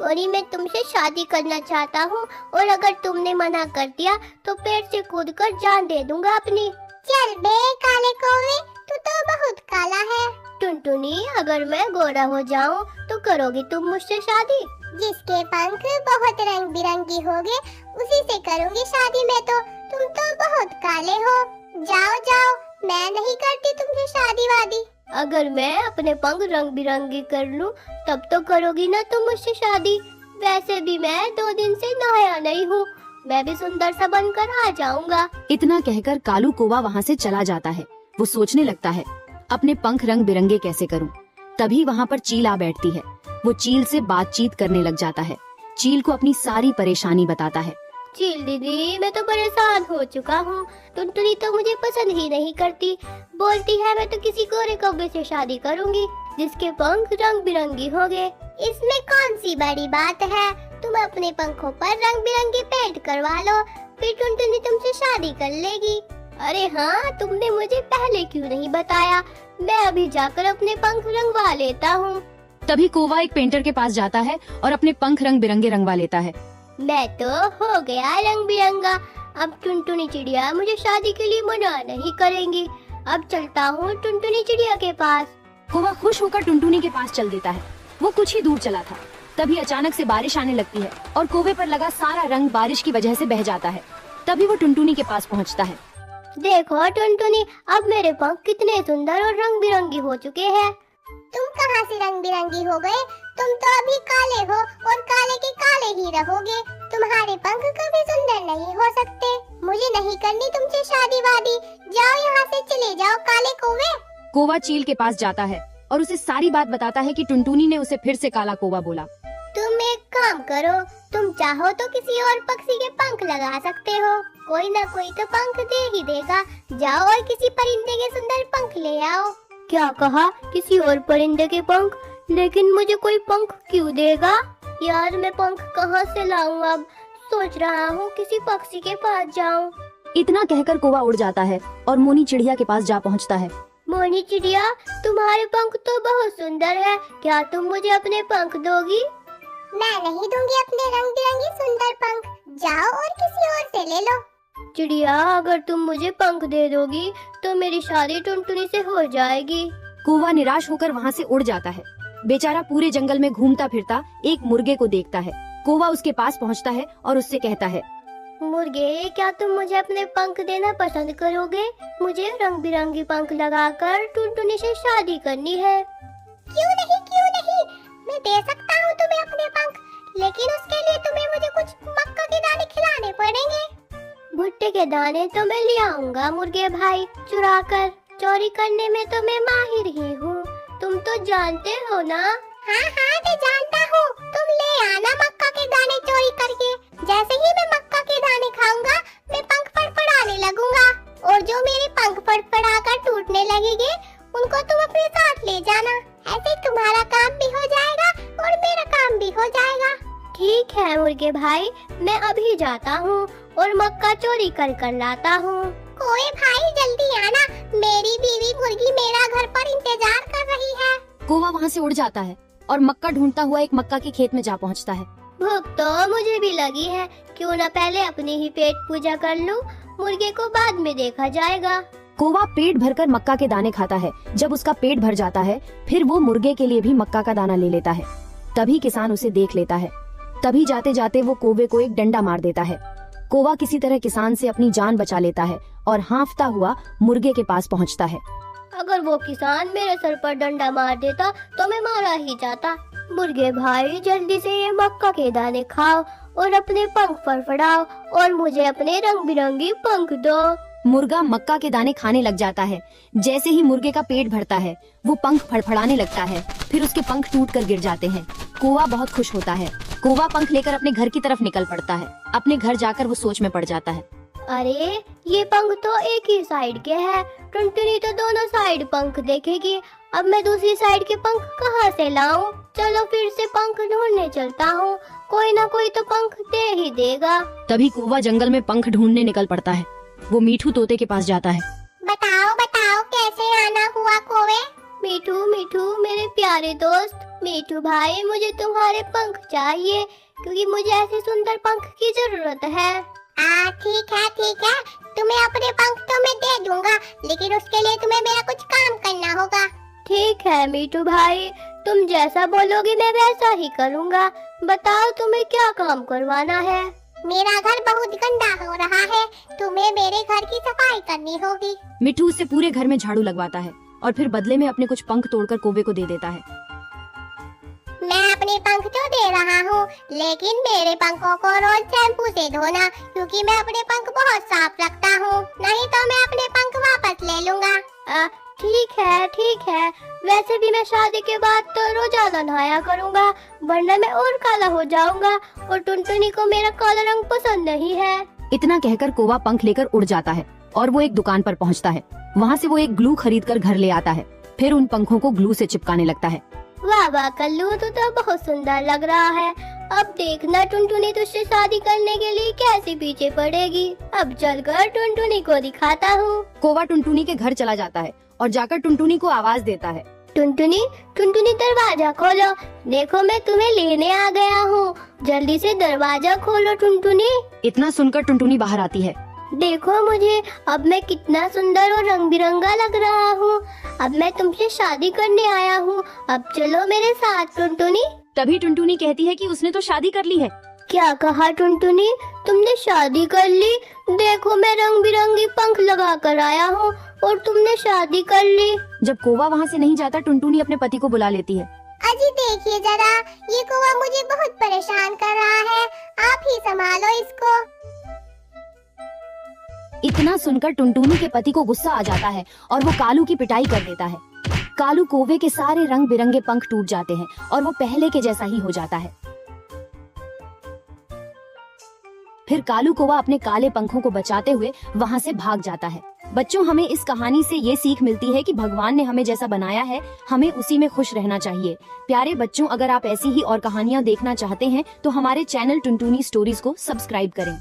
टुनटुनी, मैं तुमसे शादी करना चाहता हूँ और अगर तुमने मना कर दिया तो पेड़ से कूदकर जान दे दूंगा अपनी। चल बे काले कौवे, तू तो बहुत काला है। टुनटुनी, अगर मैं गोरा हो जाऊँ तो करोगी तुम मुझसे शादी? जिसके पंख बहुत रंग बिरंगी होंगे उसी से करूँगी शादी मैं तो। तुम तो बहुत काले हो। जाओ जाओ, मैं नहीं करती तुमसे शादी वादी। अगर मैं अपने पंख रंग बिरंगे कर लूं तब तो करोगी ना तुम मुझसे शादी? वैसे भी मैं 2 दिन से नहाया नहीं हूँ, मैं भी सुंदर सा बनकर आ जाऊंगा। इतना कहकर कालू कौवा वहाँ से चला जाता है। वो सोचने लगता है अपने पंख रंग बिरंगे कैसे करूं। तभी वहाँ पर चील आ बैठती है। वो चील से बातचीत करने लग जाता है। चील को अपनी सारी परेशानी बताता है। चील दीदी, मैं तो परेशान हो चुका हूँ। टुनटुनी तो मुझे पसंद ही नहीं करती, बोलती है मैं तो किसी गोरे कौवे से शादी करूंगी जिसके पंख रंग बिरंगी होंगे। इसमें कौन सी बड़ी बात है, तुम अपने पंखों पर रंग बिरंगे पेंट करवा लो, फिर टुनटुनी तुमसे शादी कर लेगी। अरे हाँ, तुमने मुझे पहले क्यों नहीं बताया? मैं अभी जाकर अपने पंख रंगवा लेता हूँ। तभी कौवा एक पेंटर के पास जाता है और अपने पंख रंग बिरंगे रंगवा लेता है। मैं तो हो गया रंग बिरंगा। अब टुनटुनी चिड़िया मुझे शादी के लिए मना नहीं करेंगी। अब चलता हूँ टुनटुनी चिड़िया के पास। कौवा खुश होकर टुनटुनी के पास चल देता है। वो कुछ ही दूर चला था, तभी अचानक से बारिश आने लगती है और कौवे पर लगा सारा रंग बारिश की वजह से बह जाता है। तभी वो टुनटुनी के पास पहुँचता है। देखो टुनटुनी, अब मेरे पंख कितने सुंदर और रंग बिरंगे हो चुके हैं। तुम कहाँ से रंग बिरंगी हो गए? तुम तो अभी काले हो और काले के काले ही रहोगे। तुम्हारे पंख कभी सुंदर नहीं हो सकते। मुझे नहीं करनी तुमसे शादी वादी। जाओ यहाँ से, चले जाओ काले कौवे। कौवा चील के पास जाता है और उसे सारी बात बताता है कि टुनटुनी ने उसे फिर से काला कौवा बोला। तुम एक काम करो, तुम चाहो तो किसी और पक्षी के पंख लगा सकते हो, कोई ना कोई तो पंख दे ही देगा। जाओ और किसी परिंदे के सुंदर पंख ले आओ। क्या कहा? किसी और परिंदे के पंख? लेकिन मुझे कोई पंख क्यों देगा? यार, मैं पंख कहाँ से लाऊं? अब सोच रहा हूँ किसी पक्षी के पास जाऊं। इतना कहकर कौवा उड़ जाता है और मोनी चिड़िया के पास जा पहुँचता है। मोनी चिड़िया, तुम्हारे पंख तो बहुत सुंदर है, क्या तुम मुझे अपने पंख दोगी? मैं नहीं दूंगी अपने रंग बिरंगे सुंदर पंख। जाओ और किसी और से ले लो। चिड़िया, अगर तुम मुझे पंख दे दोगी तो मेरी शादी टुनटुनी से हो जाएगी। कौवा निराश होकर वहाँ से उड़ जाता है। बेचारा पूरे जंगल में घूमता फिरता एक मुर्गे को देखता है। कौवा उसके पास पहुँचता है और उससे कहता है, मुर्गे, क्या तुम मुझे अपने पंख देना पसंद करोगे? मुझे रंग बिरंगी पंख लगाकर टुनटुनी से शादी करनी है। क्यों नहीं, मैं दे सकता हूँ तुम्हें अपने पंख, लेकिन उसके लिए तुम्हें मुझे कुछ मक्का के दाने खिलाने पड़ेंगे। भुट्टे के दाने तो मैं ले आऊंगा मुर्गे भाई, चुरा कर। चोरी करने में तो मैं माहिर ही हूँ, तुम तो जानते हो ना। हाँ, मैं जानता हूँ। तुम ले आना मक्का के दाने चोरी करके। जैसे ही मैं मक्का के दाने खाऊंगा, मैं पंख फड़फड़ाने लगूंगा, और जो मेरे पंख फड़फड़ाकर टूटने लगेंगे उनको तुम अपने साथ ले जाना। ऐसे तुम्हारा काम भी हो जाएगा और मेरा काम भी हो जाएगा। ठीक है मुर्गे भाई, मैं अभी जाता हूँ और मक्का चोरी कर लाता हूँ। कोई भाई जल्दी आना, मेरी बीवी मुर्गी मेरा घर पर इंतजार कर रही है। कौवा वहाँ से उड़ जाता है और मक्का ढूंढता हुआ एक मक्का के खेत में जा पहुँचता है। भूख तो मुझे भी लगी है, क्यों न पहले अपनी ही पेट पूजा कर लूं, मुर्गे को बाद में देखा जाएगा। कौवा पेट भरकर मक्का के दाने खाता है। जब उसका पेट भर जाता है, फिर वो मुर्गे के लिए भी मक्का का दाना ले लेता है। तभी किसान उसे देख लेता है। तभी जाते जाते वो कौवे को एक डंडा मार देता है। कौवा किसी तरह किसान से अपनी जान बचा लेता है और हाँफता हुआ मुर्गे के पास पहुँचता है। अगर वो किसान मेरे सर पर डंडा मार देता तो मैं मारा ही जाता। मुर्गे भाई, जल्दी से ये मक्का के दाने खाओ और अपने पंख फड़फड़ाओ और मुझे अपने रंग बिरंगी पंख दो। मुर्गा मक्का के दाने खाने लग जाता है। जैसे ही मुर्गे का पेट भरता है, वो पंख फड़फड़ाने लगता है। फिर उसके पंख टूटकर गिर जाते हैं। कौवा बहुत खुश होता है। कौवा पंख लेकर अपने घर की तरफ निकल पड़ता है। अपने घर जाकर वो सोच में पड़ जाता है। अरे, ये पंख तो एक ही साइड के हैं, टुनटुनी तो दोनों साइड पंख देखेगी। अब मैं दूसरी साइड के पंख कहाँ से लाऊं? चलो फिर से पंख ढूंढने चलता हूँ, कोई ना कोई तो पंख दे ही देगा। तभी कौवा जंगल में पंख ढूंढने निकल पड़ता है। वो मीठू तोते के पास जाता है। बताओ कैसे आना हुआ कौवे? मीठू मीठू मेरे प्यारे दोस्त, मीठू भाई मुझे तुम्हारे पंख चाहिए क्योंकि मुझे ऐसे सुंदर पंख की जरूरत है। ठीक है, तुम्हें अपने पंख तो मैं दे दूंगा, लेकिन उसके लिए तुम्हें मेरा कुछ काम करना होगा। ठीक है मीठू भाई, तुम जैसा बोलोगे मैं वैसा ही करूँगा। बताओ तुम्हें क्या काम करवाना है? मेरा घर बहुत गंदा हो रहा है, तुम्हें मेरे घर की सफाई करनी होगी। मिट्ठू उससे पूरे घर में झाड़ू लगवाता है और फिर बदले में अपने कुछ पंख तोड़कर कौवे को दे देता है। मैं अपने पंख तो दे रहा हूँ, लेकिन मेरे पंखों को रोज शैम्पू से धोना, क्योंकि मैं अपने पंख बहुत साफ रखता हूँ, नहीं तो मैं अपने पंख वापस ले लूँगा। ठीक है, वैसे भी मैं शादी के बाद तो रोजाना नहाया करूँगा, वरना मैं और काला हो जाऊँगा और टुनटुनी को मेरा काला रंग पसंद नहीं है। इतना कहकर कौवा पंख लेकर उड़ जाता है और वो एक दुकान पर पहुंचता है। वहाँ से वो एक ग्लू खरीदकर घर ले आता है, फिर उन पंखों को ग्लू से चिपकाने लगता है। वाह कल्लू, तो बहुत सुंदर लग रहा है। अब देखना टुनटुनी तुझसे शादी करने के लिए कैसे पीछे पड़ेगी। अब चलकर टुनटुनी को दिखाता हूँ। कौवा टुनटुनी के घर चला जाता है और जाकर टुनटुनी को आवाज देता है, टुनटुनी टुनटुनी दरवाजा खोलो, देखो मैं तुम्हें लेने आ गया हूँ, जल्दी से दरवाजा खोलो टुनटुनी। इतना सुनकर टुनटुनी बाहर आती है। देखो मुझे, अब मैं कितना सुंदर और रंग बिरंगा लग रहा हूँ। अब मैं तुमसे शादी करने आया हूँ, अब चलो मेरे साथ टुनटुनी। तभी टुनटुनी कहती है कि उसने तो शादी कर ली है। क्या कहा टुनटुनी? तुमने शादी कर ली? देखो मैं रंग बिरंगी पंख लगा कर आया हूँ और तुमने शादी कर ली। जब कौवा वहाँ से नहीं जाता, टुनटुनी अपने पति को बुला लेती है। अजी देखिए जरा, ये कौवा मुझे बहुत परेशान कर रहा है, आप ही संभालो इसको। इतना सुनकर टुनटुनी के पति को गुस्सा आ जाता है और वो कालू की पिटाई कर देता है। कालू कौवे के सारे रंग बिरंगे पंख टूट जाते हैं और वो पहले के जैसा ही हो जाता है। फिर कालू कौवा अपने काले पंखों को बचाते हुए वहाँ से भाग जाता है। बच्चों, हमें इस कहानी से ये सीख मिलती है कि भगवान ने हमें जैसा बनाया है, हमें उसी में खुश रहना चाहिए। प्यारे बच्चों, अगर आप ऐसी ही और कहानियाँ देखना चाहते हैं तो हमारे चैनल टुनटुनी स्टोरीज को सब्सक्राइब करें।